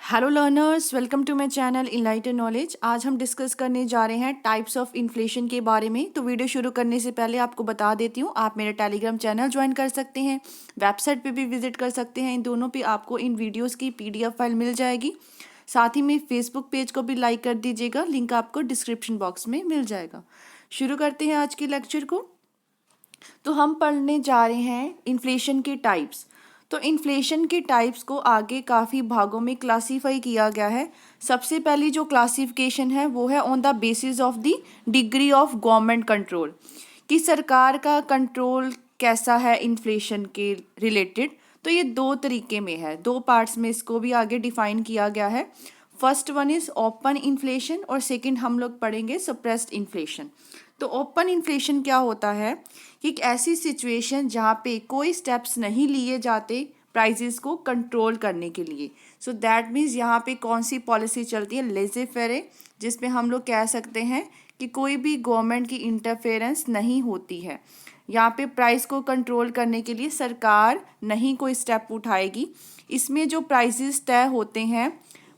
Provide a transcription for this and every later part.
Hello learners, welcome to my channel enlighten knowledge. आज हम discuss करने जा रहे हैं टाइप्स ऑफ इन्फ्लेशन के बारे में। तो वीडियो शुरू करने से पहले आपको बता देती हूँ, आप मेरा टेलीग्राम चैनल ज्वाइन कर सकते हैं, वेबसाइट पे भी विजिट कर सकते हैं। इन दोनों पे आपको इन वीडियोस की पीडीएफ फाइल मिल जाएगी। साथ ही में फेसबुक पेज को भी लाइक कर दीजिएगा, लिंक आपको डिस्क्रिप्शन बॉक्स में मिल जाएगा। शुरू करते हैं आज के लेक्चर को। तो हम पढ़ने जा रहे हैं इन्फ्लेशन के टाइप्स। तो इन्फ्लेशन के टाइप्स को आगे काफ़ी भागों में क्लासीफाई किया गया है। सबसे पहली जो क्लासिफिकेशन है वो है on the basis of the degree of government control, कि सरकार का कंट्रोल कैसा है इन्फ्लेशन के रिलेटेड। तो ये दो तरीके में है, दो पार्ट्स में इसको भी आगे डिफाइन किया गया है। First one is open inflation और सेकंड हम लोग पढ़ेंगे सप्रेस्ड इन्फ्लेशन। तो ओपन इन्फ्लेशन क्या होता है कि एक ऐसी सिचुएशन जहाँ पे कोई स्टेप्स नहीं लिए जाते प्राइजेस को कंट्रोल करने के लिए। सो दैट मीन्स यहाँ पे कौन सी पॉलिसी चलती है, लेज़े फेरे, जिसमें हम लोग कह सकते हैं कि कोई भी गवर्नमेंट की इंटरफेरेंस नहीं होती है। यहाँ पे प्राइस को कंट्रोल करने के लिए सरकार नहीं कोई स्टेप उठाएगी। इसमें जो प्राइसेस तय होते हैं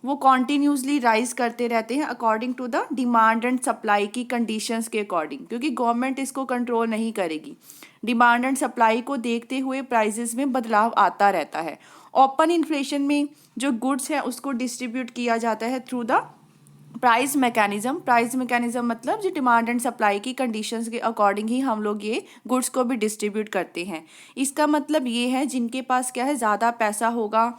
वो कॉन्टीन्यूसली राइज करते रहते हैं according to the demand and supply की कंडीशंस के अकॉर्डिंग, क्योंकि गवर्नमेंट इसको कंट्रोल नहीं करेगी। डिमांड एंड सप्लाई को देखते हुए प्राइसेस में बदलाव आता रहता है। ओपन इन्फ्लेशन में जो गुड्स है उसको डिस्ट्रीब्यूट किया जाता है through the price mechanism. Price mechanism मतलब जो डिमांड एंड सप्लाई की कंडीशंस के अकॉर्डिंग ही हम लोग ये गुड्स को भी डिस्ट्रीब्यूट करते हैं। इसका मतलब ये है जिनके पास क्या है, ज़्यादा पैसा होगा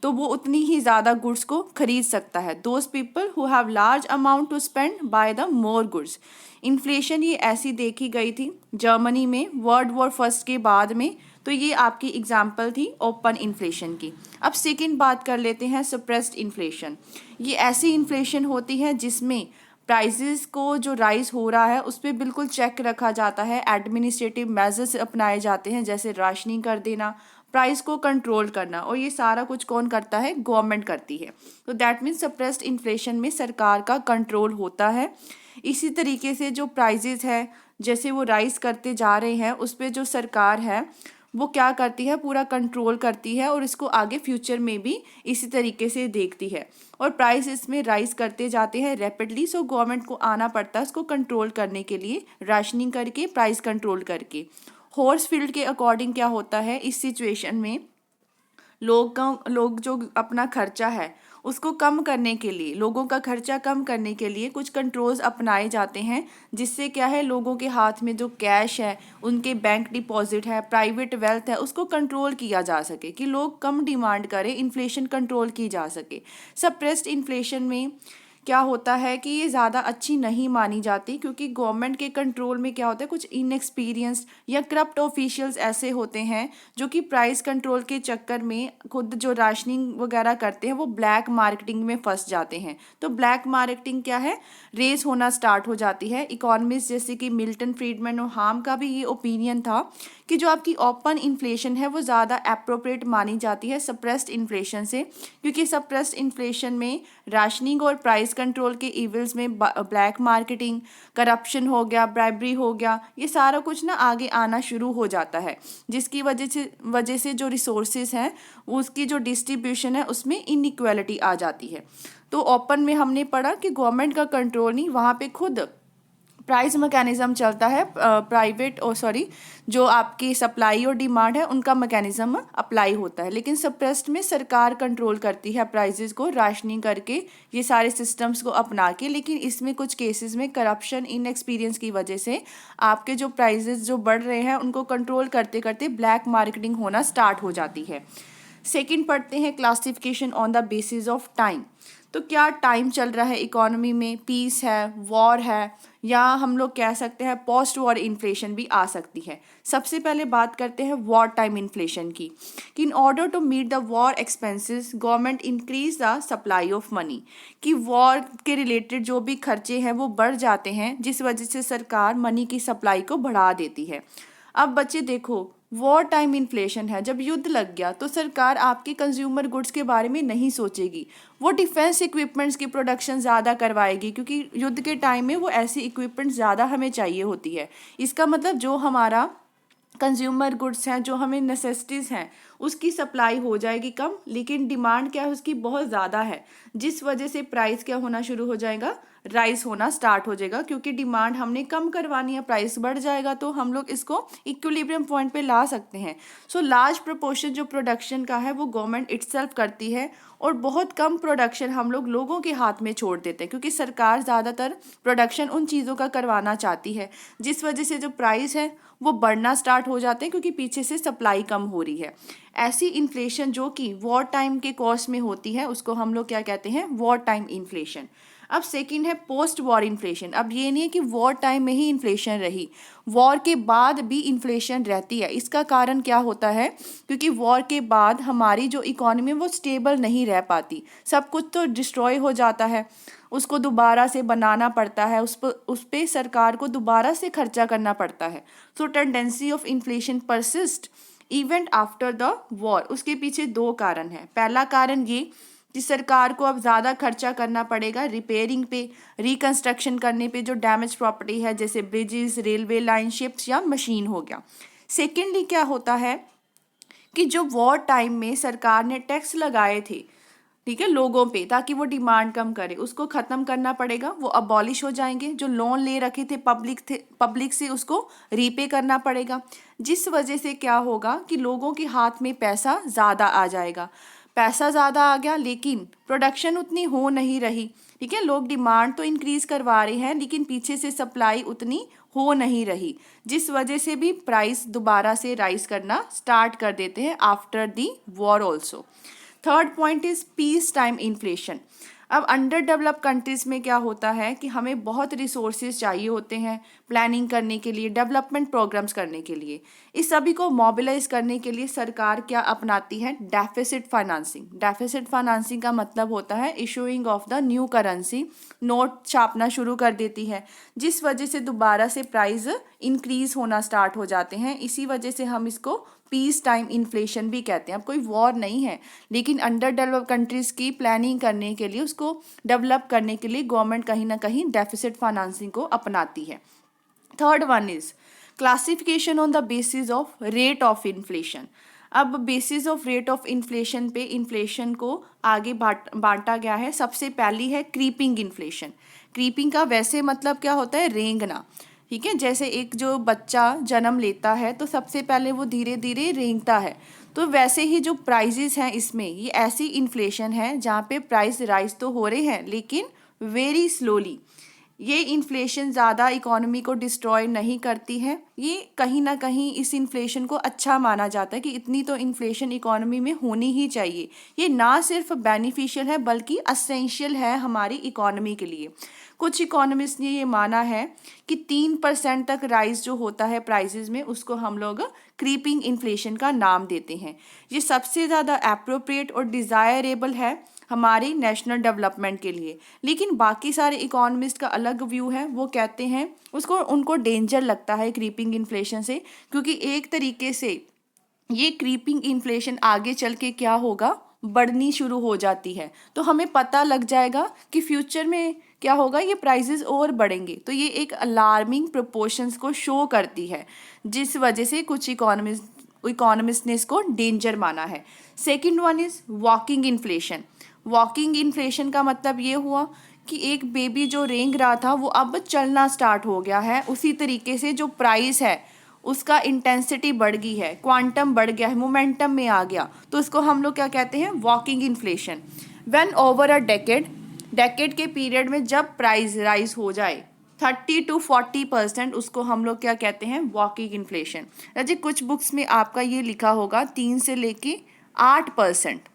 तो वो उतनी ही ज़्यादा गुड्स को खरीद सकता है। Those people who have large amount to spend buy the more goods. Inflation ये ऐसी देखी गई थी जर्मनी में वर्ल्ड वॉर फर्स्ट के बाद में। तो ये आपकी एग्जाम्पल थी ओपन इन्फ्लेशन की। अब सेकंड बात कर लेते हैं सप्रेस्ड इन्फ्लेशन। ये ऐसी इन्फ्लेशन होती है जिसमें प्राइसेस को जो राइज हो रहा है उस पर बिल्कुल चेक रखा जाता है, एडमिनिस्ट्रेटिव मेजर्स अपनाए जाते हैं, जैसे राशनिंग कर देना, प्राइस को कंट्रोल करना, और ये सारा कुछ कौन करता है, गवर्नमेंट करती है। तो दैट मीन्स सप्रेस्ड इन्फ्लेशन में सरकार का कंट्रोल होता है। इसी तरीके से जो प्राइजेस है जैसे वो राइज करते जा रहे हैं उस पर जो सरकार है वो क्या करती है, पूरा कंट्रोल करती है और इसको आगे फ्यूचर में भी इसी तरीके से देखती है। और प्राइस इसमें राइज करते जाते हैं रैपिडली, सो गवर्नमेंट को आना पड़ता है इसको कंट्रोल करने के लिए, राशनिंग करके, प्राइस कंट्रोल करके। हॉर्स फील्ड के अकॉर्डिंग क्या होता है इस सिचुएशन में, लोग जो अपना खर्चा है उसको कम करने के लिए, लोगों का खर्चा कम करने के लिए कुछ कंट्रोल्स अपनाए जाते हैं, जिससे क्या है, लोगों के हाथ में जो कैश है, उनके बैंक डिपॉजिट है, प्राइवेट वेल्थ है, उसको कंट्रोल किया जा सके, कि लोग कम डिमांड करें, इन्फ्लेशन कंट्रोल की जा सके। सप्रेस्ड इन्फ्लेशन में क्या होता है कि ये ज़्यादा अच्छी नहीं मानी जाती, क्योंकि गवर्नमेंट के कंट्रोल में क्या होता है, कुछ इनएक्सपीरियंस्ड या करप्ट ऑफिशियल्स ऐसे होते हैं जो कि प्राइस कंट्रोल के चक्कर में खुद जो राशनिंग वगैरह करते हैं वो ब्लैक मार्केटिंग में फंस जाते हैं। तो ब्लैक मार्केटिंग क्या है, रेस होना स्टार्ट हो जाती है। इकोनॉमिस्ट जैसे कि मिल्टन फ्रीडमैन और हाम का भी ये ओपिनियन था कि जो आपकी ओपन इन्फ्लेशन है वो ज़्यादा अप्रोप्रिएट मानी जाती है सप्रेस्ड इन्फ्लेशन से, क्योंकि सप्रेस्ड इन्फ्लेशन में राशनिंग और प्राइस कंट्रोल के इविल्स में ब्लैक मार्केटिंग, करप्शन हो गया, ब्राइबरी हो गया, ये सारा कुछ ना आगे आना शुरू हो जाता है, जिसकी वजह से जो रिसोर्सेज हैं उसकी जो डिस्ट्रीब्यूशन है उसमें इनइक्वालिटी आ जाती है। तो ओपन में हमने पढ़ा कि गवर्नमेंट का कंट्रोल नहीं, वहाँ पे खुद प्राइस मैकेनिज्म चलता है, जो आपकी सप्लाई और डिमांड है उनका मैकेनिज्म अप्लाई होता है। लेकिन सप्रेस्ड में सरकार कंट्रोल करती है प्राइसेस को, राशनिंग करके, ये सारे सिस्टम्स को अपना के। लेकिन इसमें कुछ केसेस में करप्शन, इनएक्सपीरियंस की वजह से आपके जो प्राइसेस जो बढ़ रहे हैं उनको कंट्रोल करते करते ब्लैक मार्केटिंग होना स्टार्ट हो जाती है। सेकंड पढ़ते हैं classification on the basis of time. तो क्या टाइम चल रहा है इकोनॉमी में, पीस है, वॉर है, या हम लोग कह सकते हैं पोस्ट वॉर इन्फ्लेशन भी आ सकती है। सबसे पहले बात करते हैं वॉर टाइम इन्फ्लेशन की, कि in order to meet the war expenses government increase the supply of money, कि वॉर के रिलेटेड जो भी खर्चे हैं वो बढ़ जाते हैं, जिस वजह से सरकार मनी की सप्लाई को बढ़ा देती है। अब बच्चे देखो, वॉर टाइम इन्फ्लेशन है, जब युद्ध लग गया तो सरकार आपके कंज्यूमर गुड्स के बारे में नहीं सोचेगी, वो डिफेंस इक्विपमेंट्स की प्रोडक्शन ज़्यादा करवाएगी, क्योंकि युद्ध के टाइम में वो ऐसी इक्विपमेंट ज़्यादा हमें चाहिए होती है। इसका मतलब जो हमारा कंज्यूमर गुड्स हैं, जो हमें नेसेसिटीज़ हैं, उसकी सप्लाई हो जाएगी कम, लेकिन डिमांड क्या है उसकी बहुत ज़्यादा है, जिस वजह से प्राइस क्या होना शुरू हो जाएगा, राइज होना स्टार्ट हो जाएगा। क्योंकि डिमांड हमने कम करवानी है, प्राइस बढ़ जाएगा, तो हम लोग इसको इक्विलिब्रियम पॉइंट पे ला सकते हैं। सो लार्ज प्रोपोर्शन जो प्रोडक्शन का है वो गवर्नमेंट इटसेल्फ करती है, और बहुत कम प्रोडक्शन हम लोगों के हाथ में छोड़ देते हैं, क्योंकि सरकार ज़्यादातर प्रोडक्शन उन चीज़ों का करवाना चाहती है, जिस वजह से जो प्राइस है वो बढ़ना स्टार्ट हो जाते हैं, क्योंकि पीछे से सप्लाई कम हो रही है। ऐसी इन्फ्लेशन जो कि वॉर टाइम के कॉस्ट में होती है उसको हम लोग क्या कहते हैं, वॉर टाइम इन्फ्लेशन। अब सेकंड है पोस्ट वॉर इन्फ्लेशन। अब ये नहीं है कि वॉर टाइम में ही इन्फ्लेशन रही, वॉर के बाद भी इन्फ्लेशन रहती है। इसका कारण क्या होता है, क्योंकि वॉर के बाद हमारी जो इकोनॉमी है वो स्टेबल नहीं रह पाती, सब कुछ तो डिस्ट्रॉय हो जाता है, उसको दोबारा से बनाना पड़ता है, उस पे सरकार को दोबारा से खर्चा करना पड़ता है। So tendency of inflation persist even after the war. उसके पीछे दो कारण हैं। पहला कारण ये कि सरकार को अब ज़्यादा खर्चा करना पड़ेगा रिपेयरिंग पे, रिकंस्ट्रक्शन करने पे, जो डैमेज प्रॉपर्टी है जैसे ब्रिजेस, रेलवे लाइन, शिप्स या मशीन हो गया। सेकेंडली क्या होता है कि जो वॉर टाइम में सरकार ने टैक्स लगाए थे, ठीक है, लोगों पे, ताकि वो डिमांड कम करे, उसको ख़त्म करना पड़ेगा, वो अबॉलिश हो जाएंगे। जो लोन ले रखे थे पब्लिक से उसको रीपे करना पड़ेगा, जिस वजह से क्या होगा कि लोगों के हाथ में पैसा ज़्यादा आ जाएगा। पैसा ज़्यादा आ गया लेकिन प्रोडक्शन उतनी हो नहीं रही, ठीक है, लोग डिमांड तो इंक्रीज़ करवा रहे हैं लेकिन पीछे से सप्लाई उतनी हो नहीं रही, जिस वजह से भी प्राइस दोबारा से राइज करना स्टार्ट कर देते हैं after the war also. Third point is peace time inflation. अब अंडर डेवलप कंट्रीज़ में क्या होता है कि हमें बहुत रिसोर्सेज चाहिए होते हैं प्लानिंग करने के लिए, डेवलपमेंट प्रोग्राम्स करने के लिए। इस सभी को मोबिलाइज करने के लिए सरकार क्या अपनाती है, डेफिसिट फाइनेंसिंग। डेफिसिट फाइनेंसिंग का मतलब होता है issuing of the new currency, note छापना शुरू कर देती है, जिस वजह से दोबारा से प्राइस इंक्रीज होना स्टार्ट हो जाते हैं। इसी वजह से हम इसको पीस टाइम इन्फ्लेशन भी कहते हैं। अब कोई वॉर नहीं है, लेकिन अंडर डेवलप कंट्रीज़ की प्लानिंग करने के लिए, उसको डेवलप करने के लिए गवर्नमेंट कहीं ना कहीं डेफिसिट फाइनेंसिंग को अपनाती है। Third one is classification on the basis of rate of inflation. अब basis of rate of inflation पे इन्फ्लेशन को आगे बांटा गया है। सबसे पहली है क्रीपिंग इन्फ्लेशन। क्रीपिंग का वैसे मतलब क्या होता है, रेंगना, ठीक है। जैसे एक जो बच्चा जन्म लेता है तो सबसे पहले वो धीरे धीरे रेंगता है, तो वैसे ही जो प्राइजेस हैं इसमें, ये ऐसी इन्फ्लेशन है जहाँ पे प्राइस राइज तो हो रहे हैं लेकिन वेरी स्लोली। ये इन्फ्लेशन ज़्यादा इकोनॉमी को डिस्ट्रॉय नहीं करती है, ये कहीं ना कहीं इस इन्फ्लेशन को अच्छा माना जाता है कि इतनी तो इन्फ्लेशन इकोनॉमी में होनी ही चाहिए। ये ना सिर्फ बेनिफिशियल है बल्कि असेंशियल है हमारी इकोनॉमी के लिए। कुछ इकोनॉमिस्ट ने ये माना है कि 3% तक राइज जो होता है प्राइसेस में, उसको हम लोग क्रीपिंग इन्फ्लेशन का नाम देते हैं। ये सबसे ज़्यादा एप्रोप्रिएट और डिज़ायरेबल है हमारी नेशनल डेवलपमेंट के लिए। लेकिन बाकी सारे इकोनॉमिस्ट का अलग व्यू है, वो कहते हैं उनको डेंजर लगता है क्रीपिंग इन्फ्लेशन से, क्योंकि एक तरीके से ये क्रीपिंग इन्फ्लेशन आगे चल के क्या होगा, बढ़नी शुरू हो जाती है, तो हमें पता लग जाएगा कि फ्यूचर में क्या होगा, ये प्राइसेस और बढ़ेंगे। तो ये एक अलार्मिंग प्रोपोर्शंस को शो करती है, जिस वजह से कुछ इकोनॉमिस्ट ने इसको डेंजर माना है। Second one is walking inflation. Walking inflation का मतलब ये हुआ कि एक बेबी जो रेंग रहा था वो अब चलना स्टार्ट हो गया है, उसी तरीके से जो प्राइस है उसका इंटेंसिटी बढ़ गई है, क्वांटम बढ़ गया है, मोमेंटम में आ गया, तो उसको हम लोग क्या कहते हैं, walking inflation. When over a decade के पीरियड में जब प्राइस राइज हो जाए 30 to 40%, उसको हम लोग क्या कहते हैं, वॉकिंग इन्फ्लेशन। राजी कुछ बुक्स में आपका ये लिखा होगा 3 से लेके 8%,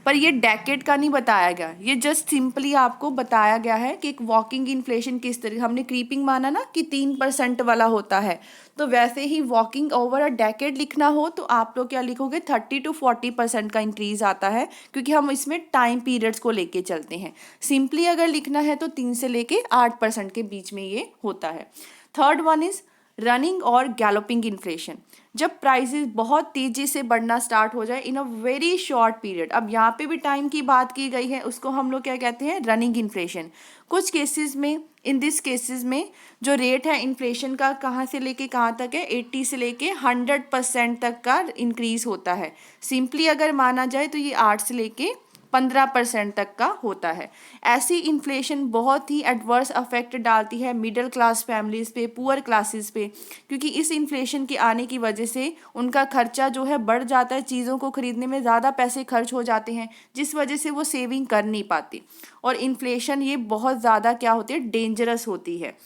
पर ये डेकेड का नहीं बताया गया, ये जस्ट सिंपली आपको बताया गया है कि एक वॉकिंग इन्फ्लेशन किस तरह, हमने क्रीपिंग माना ना कि 3% वाला होता है, तो वैसे ही वॉकिंग ओवर अ डेकेड लिखना हो तो आप लोग क्या लिखोगे, 30 to 40% का इंक्रीज आता है, क्योंकि हम इसमें टाइम पीरियड्स को लेके चलते हैं। सिंपली अगर लिखना है तो 3 से लेके 8% के बीच में ये होता है। थर्ड वन इज रनिंग और गैलोपिंग इन्फ्लेशन, जब प्राइसेस बहुत तेज़ी से बढ़ना स्टार्ट हो जाए इन अ वेरी शॉर्ट पीरियड। अब यहाँ पे भी टाइम की बात की गई है, उसको हम लोग क्या कहते हैं, रनिंग इन्फ्लेशन। कुछ केसेस में, इन दिस केसेस में जो रेट है इन्फ्लेशन का कहाँ से लेके कहाँ तक है, 80 से लेके 100% तक का इंक्रीज होता है। सिंपली अगर माना जाए तो ये 8 से लेके 15% तक का होता है। ऐसी इन्फ्लेशन बहुत ही एडवर्स अफेक्ट डालती है मिडिल क्लास फैमिलीज़ पे, पुअर क्लासेस पे, क्योंकि इस इन्फ्लेशन के आने की वजह से उनका खर्चा जो है बढ़ जाता है, चीज़ों को खरीदने में ज़्यादा पैसे खर्च हो जाते हैं, जिस वजह से वो सेविंग कर नहीं पाती। और इन्फ्लेशन ये बहुत ज़्यादा क्या होती है, डेंजरस होती है।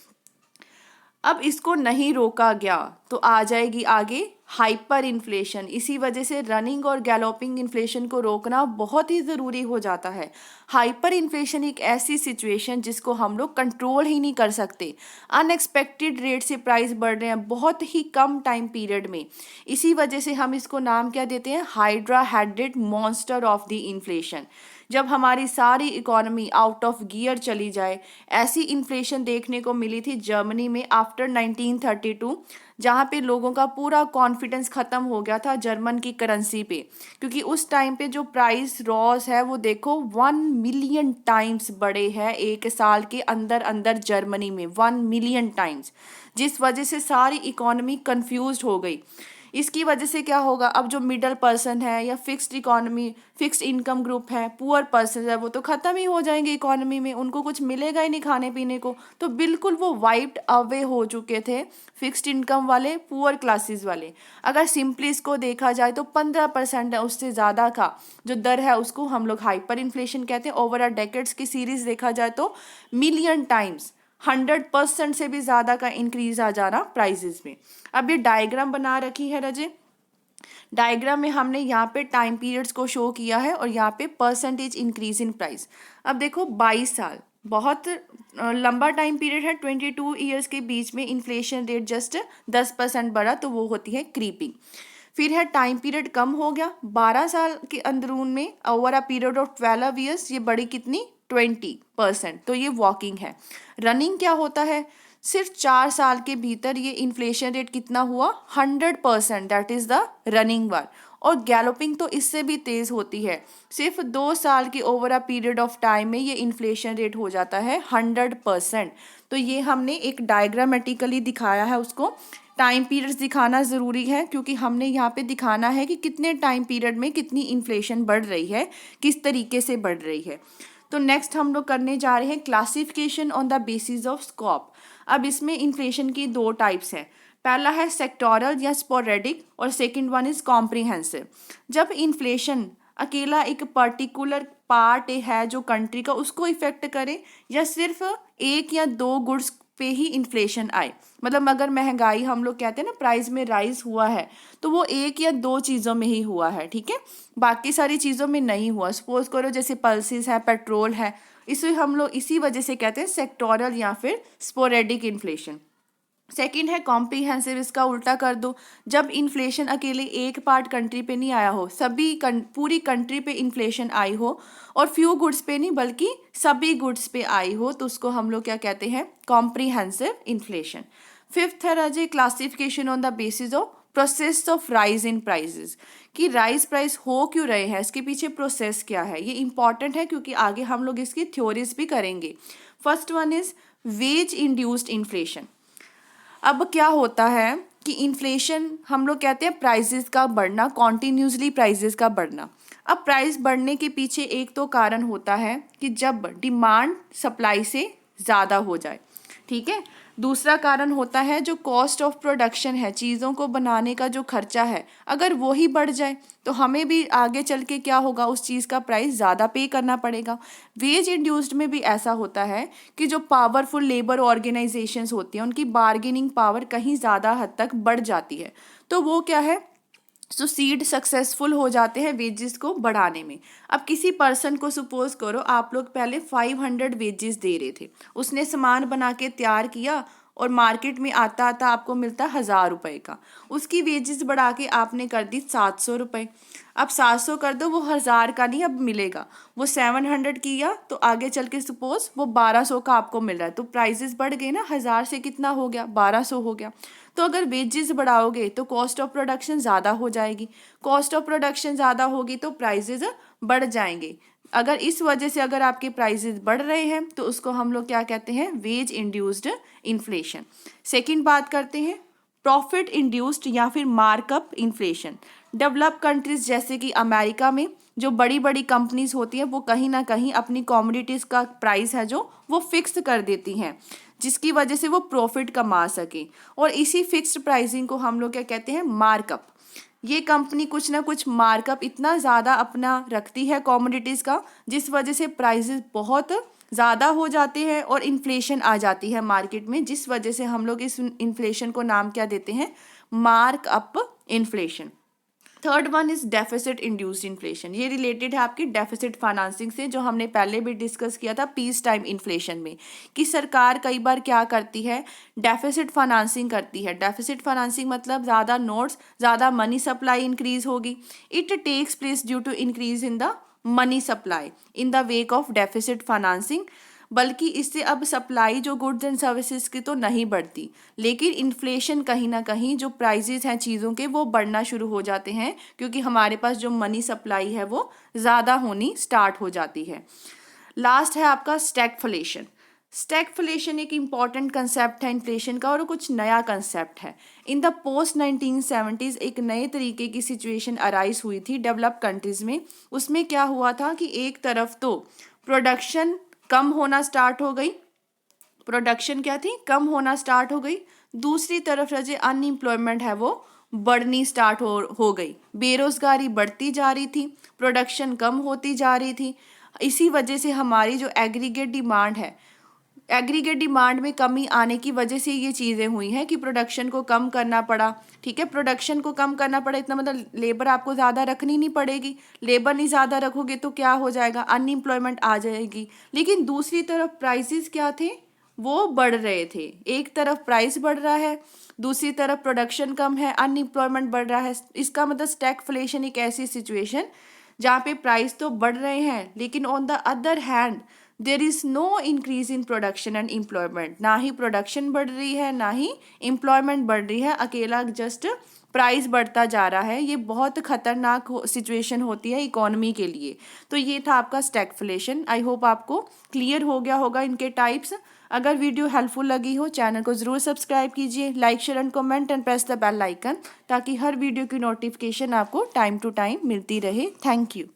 अब इसको नहीं रोका गया तो आ जाएगी आगे हाइपर इन्फ्लेशन। इसी वजह से रनिंग और गैलोपिंग इन्फ्लेशन को रोकना बहुत ही ज़रूरी हो जाता है। हाइपर इन्फ्लेशन एक ऐसी सिचुएशन जिसको हम लोग कंट्रोल ही नहीं कर सकते। अनएक्सपेक्टेड रेट से प्राइस बढ़ रहे हैं बहुत ही कम टाइम पीरियड में। इसी वजह से हम इसको नाम क्या देते हैं, hydra headed monster of the inflation. जब हमारी सारी इकोनॉमी आउट ऑफ गियर चली जाए, ऐसी इन्फ्लेशन देखने को मिली थी जर्मनी में आफ्टर 1932, जहाँ पे लोगों का पूरा कॉन्फिडेंस ख़त्म हो गया था जर्मन की करेंसी पे, क्योंकि उस टाइम पे जो प्राइस रॉस है वो देखो 1 मिलियन टाइम्स बढ़े हैं एक साल के अंदर अंदर जर्मनी में, 1 मिलियन टाइम्स, जिस वजह से सारी इकोनॉमी कंफ्यूज हो गई। इसकी वजह से क्या होगा, अब जो मिडल पर्सन है या fixed economy, fixed income group है, पुअर पर्सन है, वो तो ख़त्म ही हो जाएंगे इकोनॉमी में, उनको कुछ मिलेगा ही नहीं खाने पीने को। तो बिल्कुल वो वाइप्ड अवे हो चुके थे फिक्स्ड इनकम वाले, पुअर क्लासेस वाले। अगर सिंपली इसको देखा जाए तो 15% है, उससे ज़्यादा का जो दर है उसको हम लोग हाइपर इन्फ्लेशन कहते हैं। ओवर अ डेकेड्स की सीरीज देखा जाए तो मिलियन टाइम्स, 100% से भी ज़्यादा का इंक्रीज आ जाना प्राइजेस में। अब ये डायग्राम बना रखी है रजे, डायग्राम में हमने यहाँ पे टाइम पीरियड्स को शो किया है और यहाँ पे परसेंटेज इंक्रीज इन प्राइस। अब देखो 22 साल बहुत लंबा टाइम पीरियड है, 22 ईयर्स के बीच में इन्फ्लेशन रेट जस्ट 10% बढ़ा, तो वो होती है क्रीपिंग। फिर है टाइम पीरियड कम हो गया, 12 साल के अंदरून में over a period of 12 years ये बढ़ी कितनी, 20%, तो ये वॉकिंग है। रनिंग क्या होता है, सिर्फ 4 साल के भीतर ये इन्फ्लेशन रेट कितना हुआ, 100%, that is the running one. और गैलोपिंग तो इससे भी तेज़ होती है, सिर्फ 2 साल की over a period of time में ये इन्फ्लेशन रेट हो जाता है 100%। तो ये हमने एक डायग्रामेटिकली दिखाया है उसको। टाइम पीरियड्स दिखाना ज़रूरी है क्योंकि हमने यहाँ पे दिखाना है कि कितने टाइम पीरियड में कितनी इन्फ्लेशन बढ़ रही है, किस तरीके से बढ़ रही है। तो नेक्स्ट हम लोग करने जा रहे हैं classification on the basis of scope. अब इसमें इन्फ्लेशन की 2 टाइप्स हैं, पहला है सेक्टोरल या स्पोरेडिक और सेकंड वन इज कॉम्प्रिहेंसिव। जब इन्फ्लेशन अकेला एक पर्टिकुलर पार्ट है जो कंट्री का उसको इफेक्ट करे, या सिर्फ एक या दो गुड्स पे ही इन्फ्लेशन आए, मतलब अगर महंगाई हम लोग कहते हैं ना प्राइस में राइज हुआ है तो वो एक या दो चीज़ों में ही हुआ है, ठीक है, बाकी सारी चीज़ों में नहीं हुआ। सपोज करो जैसे पल्सेस है, पेट्रोल है, इसे हम लोग इसी वजह से कहते हैं सेक्टोरल या फिर स्पोरेडिक इन्फ्लेशन। सेकंड है कॉम्प्रिहेंसिव, इसका उल्टा कर दो, जब इन्फ्लेशन अकेले एक पार्ट कंट्री पे नहीं आया हो, पूरी कंट्री पे इन्फ्लेशन आई हो और फ्यू गुड्स पे नहीं बल्कि सभी गुड्स पे आई हो, तो उसको हम लोग क्या कहते हैं, कॉम्प्रिहेंसिव इन्फ्लेशन। फिफ्थ है राजे classification on the basis of process of rise in prices, कि राइज प्राइस हो क्यों रहे हैं, इसके पीछे प्रोसेस क्या है। ये इंपॉर्टेंट है क्योंकि आगे हम लोग इसकी थ्योरीज भी करेंगे। First one is wage induced inflation. अब क्या होता है कि इन्फ्लेशन हम लोग कहते हैं प्राइसेस का बढ़ना, कॉन्टिन्यूसली प्राइसेस का बढ़ना। अब प्राइस बढ़ने के पीछे एक तो कारण होता है कि जब डिमांड सप्लाई से ज़्यादा हो जाए, ठीक है। दूसरा कारण होता है जो कॉस्ट ऑफ प्रोडक्शन है, चीज़ों को बनाने का जो खर्चा है, अगर वो ही बढ़ जाए तो हमें भी आगे चल के क्या होगा, उस चीज़ का प्राइस ज़्यादा पे करना पड़ेगा। वेज इंड्यूस्ड में भी ऐसा होता है कि जो पावरफुल लेबर ऑर्गेनाइजेशंस होती हैं उनकी बार्गेनिंग पावर कहीं ज़्यादा हद तक बढ़ जाती है, तो वो क्या है, सुसीड सक्सेसफुल हो जाते हैं वेजेस को बढ़ाने में। अब किसी पर्सन को सपोज करो आप लोग पहले 500 वेजेस दे रहे थे, उसने सामान बना के तैयार किया और मार्केट में आता आता आपको मिलता है 1000 रुपये का, उसकी वेजेस बढ़ा के आपने कर दी 700 रुपये। अब 700 कर दो, वो 1000 का नहीं अब मिलेगा, वो 700 किया तो आगे चल के सपोज वो 1200 का आपको मिल रहा है, तो प्राइजेस बढ़ गए ना, 1000 से कितना हो गया, 1200 हो गया। तो अगर वेजेस बढ़ाओगे तो कॉस्ट ऑफ प्रोडक्शन ज़्यादा हो जाएगी, कॉस्ट ऑफ प्रोडक्शन ज़्यादा होगी तो प्राइजेस बढ़ जाएंगे। अगर इस वजह से अगर आपके प्राइजेस बढ़ रहे हैं तो उसको हम लोग क्या कहते हैं, वेज इंड्यूस्ड इन्फ्लेशन। सेकंड बात करते हैं प्रॉफिट इंड्यूस्ड या फिर मार्कअप इन्फ्लेशन। डेवलप कंट्रीज जैसे कि अमेरिका में जो बड़ी बड़ी कंपनीज होती हैं वो कहीं ना कहीं अपनी कमोडिटीज़ का प्राइस है जो वो फिक्स कर देती हैं, जिसकी वजह से वो प्रॉफिट कमा सकें, और इसी फिक्स्ड प्राइसिंग को हम लोग क्या कहते हैं, मार्कअप। ये कंपनी कुछ ना कुछ मार्कअप इतना ज़्यादा अपना रखती है कमोडिटीज़ का, जिस वजह से प्राइसेस बहुत ज़्यादा हो जाते हैं और इन्फ्लेशन आ जाती है मार्केट में, जिस वजह से हम लोग इस इन्फ्लेशन को नाम क्या देते हैं, markup inflation. Third one is deficit induced inflation. ये रिलेटेड है आपकी डेफिसिट फाइनेंसिंग से, जो हमने पहले भी डिस्कस किया था पीस टाइम इन्फ्लेशन में, कि सरकार कई बार क्या करती है, डेफिसिट फाइनेंसिंग करती है। डेफिसिट फाइनेंसिंग मतलब ज़्यादा नोट्स, ज़्यादा मनी सप्लाई इंक्रीज होगी। It takes place due to increase in the money supply in the wake of deficit financing. बल्कि इससे अब सप्लाई जो गुड्स एंड सर्विसेज की तो नहीं बढ़ती, लेकिन इन्फ्लेशन कहीं ना कहीं जो प्राइजेस हैं चीज़ों के वो बढ़ना शुरू हो जाते हैं, क्योंकि हमारे पास जो मनी सप्लाई है वो ज़्यादा होनी स्टार्ट हो जाती है। लास्ट है आपका स्टैगफ्लेशन। स्टैगफ्लेशन एक इम्पॉर्टेंट कंसेप्ट है इन्फ्लेशन का, और कुछ नया कंसेप्ट है। इन द पोस्ट 1970s एक नए तरीके की सिचुएशन अराइज हुई थी डेवलप कंट्रीज में। उसमें क्या हुआ था कि एक तरफ तो प्रोडक्शन कम होना स्टार्ट हो गई, प्रोडक्शन क्या थी, कम होना स्टार्ट हो गई। दूसरी तरफ जो अनएम्प्लॉयमेंट है वो बढ़नी स्टार्ट हो गई, बेरोजगारी बढ़ती जा रही थी, प्रोडक्शन कम होती जा रही थी। इसी वजह से हमारी जो एग्रीगेट डिमांड है, एग्रीगेट डिमांड में कमी आने की वजह से ये चीज़ें हुई हैं कि प्रोडक्शन को कम करना पड़ा। ठीक है, प्रोडक्शन को कम करना पड़ा, इतना मतलब लेबर आपको ज़्यादा रखनी नहीं पड़ेगी। लेबर नहीं ज़्यादा रखोगे तो क्या हो जाएगा, अनएम्प्लॉयमेंट आ जाएगी। लेकिन दूसरी तरफ प्राइसेस क्या थे, वो बढ़ रहे थे। एक तरफ प्राइस बढ़ रहा है, दूसरी तरफ प्रोडक्शन कम है, अनएम्प्लॉयमेंट बढ़ रहा है। इसका मतलब स्टैगफ्लेशन एक ऐसी सिचुएशन जहाँ पे प्राइस तो बढ़ रहे हैं, लेकिन on the other hand there is no increase in production and employment. ना ही प्रोडक्शन बढ़ रही है, ना ही एम्प्लॉयमेंट बढ़ रही है, अकेला जस्ट प्राइस बढ़ता जा रहा है। ये बहुत खतरनाक सिचुएशन होती है इकोनॉमी के लिए। तो ये था आपका स्टैगफ्लेशन। आई होप आपको क्लियर हो गया होगा इनके टाइप्स। अगर वीडियो हेल्पफुल लगी हो, चैनल को ज़रूर सब्सक्राइब कीजिए, like share and comment and press the bell icon, ताकि हर वीडियो की नोटिफिकेशन आपको टाइम टू टाइम मिलती रहे। Thank you.